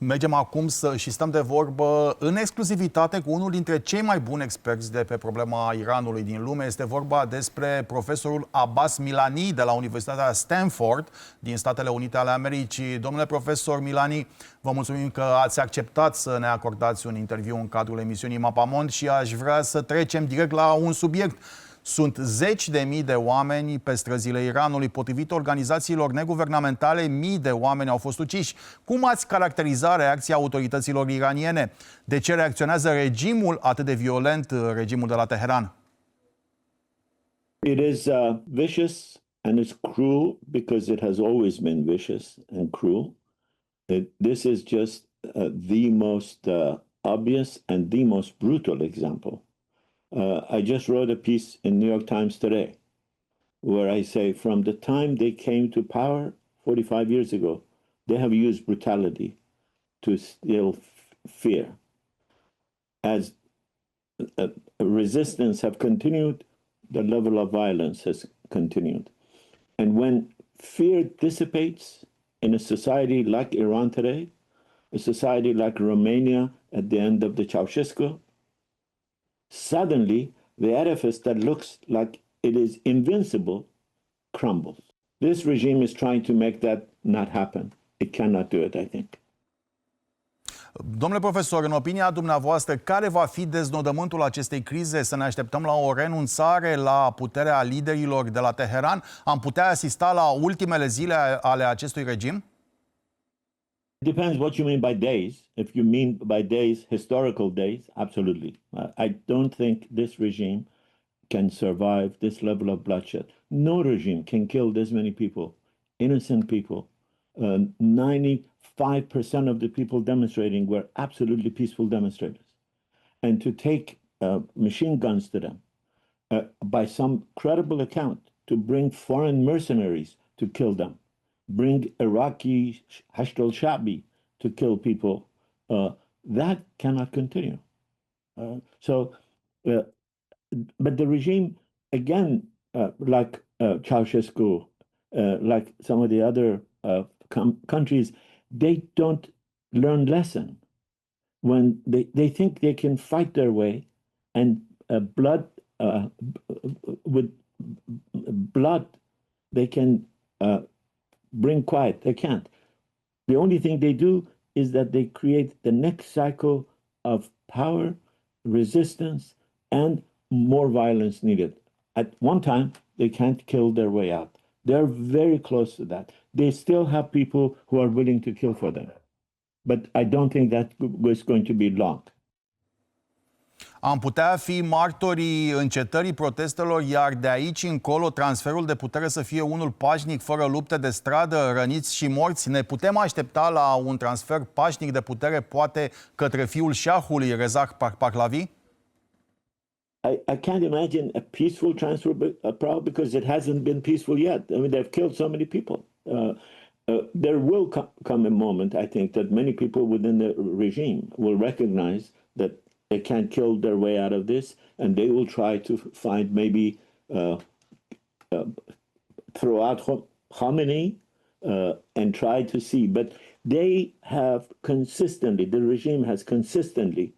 Mergem acum și stăm de vorbă în exclusivitate cu unul dintre cei mai buni experți de pe problema Iranului din lume. Este vorba despre profesorul Abbas Milani de la Universitatea Stanford din Statele Unite ale Americii. Domnule profesor Milani, vă mulțumim că ați acceptat să ne acordați un interviu în cadrul emisiunii Mapamond și aș vrea să trecem direct la un subiect. Sunt zeci de mii de oameni pe străzile Iranului. Potrivit organizațiilor neguvernamentale, mii de oameni au fost uciși. Cum ați caracteriza reacția autorităților iraniene? De ce reacționează regimul atât de violent, regimul de la Teheran? It is vicious and it's cruel because it has always been vicious and cruel. This is just the most obvious and the most brutal example. I just wrote a piece in New York Times today where I say from the time they came to power 45 years ago, they have used brutality to instill fear. As resistance have continued, the level of violence has continued. And when fear dissipates in a society like Iran today, a society like Romania at the end of the Ceausescu, suddenly the edifice that looks like it is invincible crumbles. This regime is trying to make that not happen. It cannot do it, I think. Domnule profesor, în opinia dumneavoastră, care va fi deznodământul acestei crize? Să ne așteptăm la o renunțare la puterea liderilor de la Teheran? Am putea asista la ultimele zile ale acestui regim? It depends what you mean by days. If you mean by days, historical days, absolutely. I don't think this regime can survive this level of bloodshed. No regime can kill this many people, innocent people. 95% of the people demonstrating were absolutely peaceful demonstrators. And to take machine guns to them, by some credible account, to bring foreign mercenaries to kill them, bring Iraqi Hashd al-Shabi to kill people, that cannot continue. But the regime, again, like Ceausescu, like some of the other countries, they don't learn lesson. When they think they can fight their way and with blood, they can bring quiet. They can't. The only thing they do is that they create the next cycle of power, resistance, and more violence needed. At one time, they can't kill their way out. They're very close to that. They still have people who are willing to kill for them. But I don't think that is going to be long. Am putea fi martorii încetării protestelor, iar de aici încolo transferul de putere să fie unul pașnic, fără lupte de stradă, răniți și morți? Ne putem aștepta la un transfer pașnic de putere, poate către fiul șahului, Reza Pahlavi? I can't imagine a peaceful transfer because it hasn't been peaceful yet. I mean, they've killed so many people. There will come a moment, I think, that many people within the regime will recognize that they can't kill their way out of this, and they will try to find maybe throw out Khamenei and try to see. But they have consistently, the regime has consistently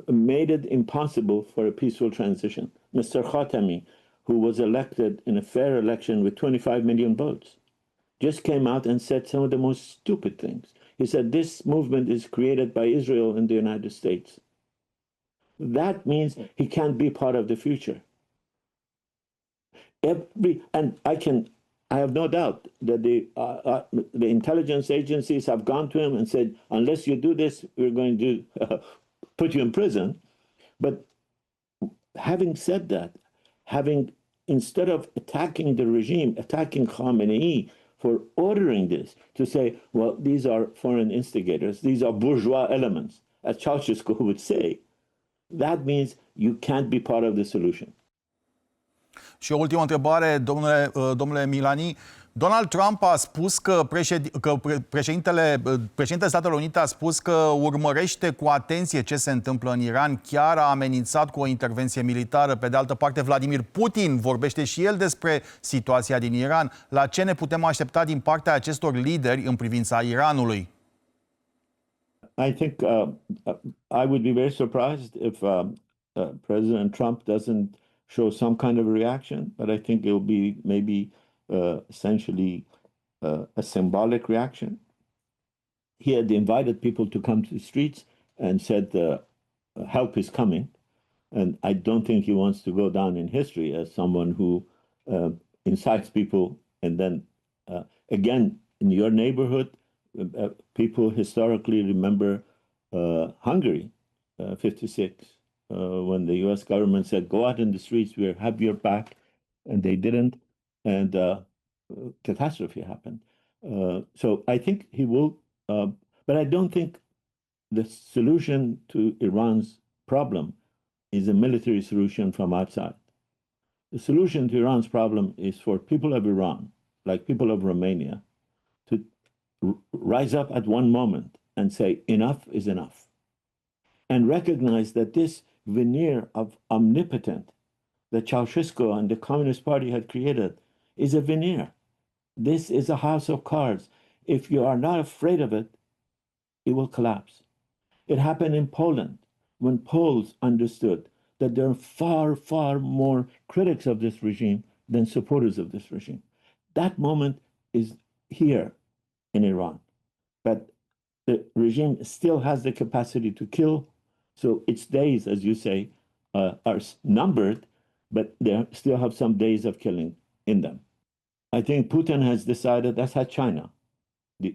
made it impossible for a peaceful transition. Mr. Khatami, who was elected in a fair election with 25 million votes, just came out and said some of the most stupid things. He said this movement is created by Israel and the United States. That means he can't be part of the future. And I have no doubt that the intelligence agencies have gone to him and said, unless you do this, we're going to put you in prison. But having said that, instead of attacking the regime, attacking Khamenei for ordering this, to say, well, these are foreign instigators, these are bourgeois elements, as Ceausescu would say, that means you can't be part of the solution. Și o ultimă întrebare, domnule Milani. Donald Trump a spus că președintele Statelor Unite a spus că urmărește cu atenție ce se întâmplă în Iran, chiar a amenințat cu o intervenție militară. Pe de altă parte, Vladimir Putin vorbește și el despre situația din Iran. La ce ne putem aștepta din partea acestor lideri în privința Iranului? I think I would be very surprised if President Trump doesn't show some kind of a reaction, but I think it will be maybe essentially a symbolic reaction. He had invited people to come to the streets and said, help is coming. And I don't think he wants to go down in history as someone who incites people. And then again, in your neighborhood, people historically remember Hungary, 56, when the US government said, go out in the streets, we have your back. And they didn't. And catastrophe happened. So I think he will, but I don't think the solution to Iran's problem is a military solution from outside. The solution to Iran's problem is for people of Iran, like people of Romania, to rise up at one moment and say, enough is enough. And recognize that this veneer of omnipotent that Ceausescu and the Communist Party had created is a veneer. This is a house of cards. If you are not afraid of it, it will collapse. It happened in Poland when Poles understood that there are far, far more critics of this regime than supporters of this regime. That moment is here in Iran. But the regime still has the capacity to kill. So its days, as you say, are numbered, but they still have some days of killing in them. I think Putin has decided, that's how China,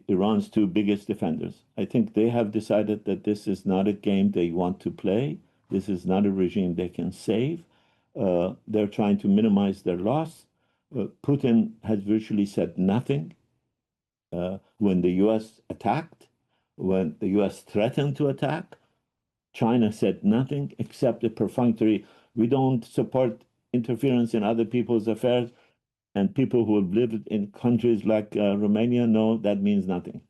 Iran's two biggest defenders. I think they have decided that this is not a game they want to play. This is not a regime they can save. They're trying to minimize their loss. Putin has virtually said nothing. When the US attacked, when the US threatened to attack, China said nothing except a perfunctory, we don't support interference in other people's affairs. And people who have lived in countries like Romania know that means nothing.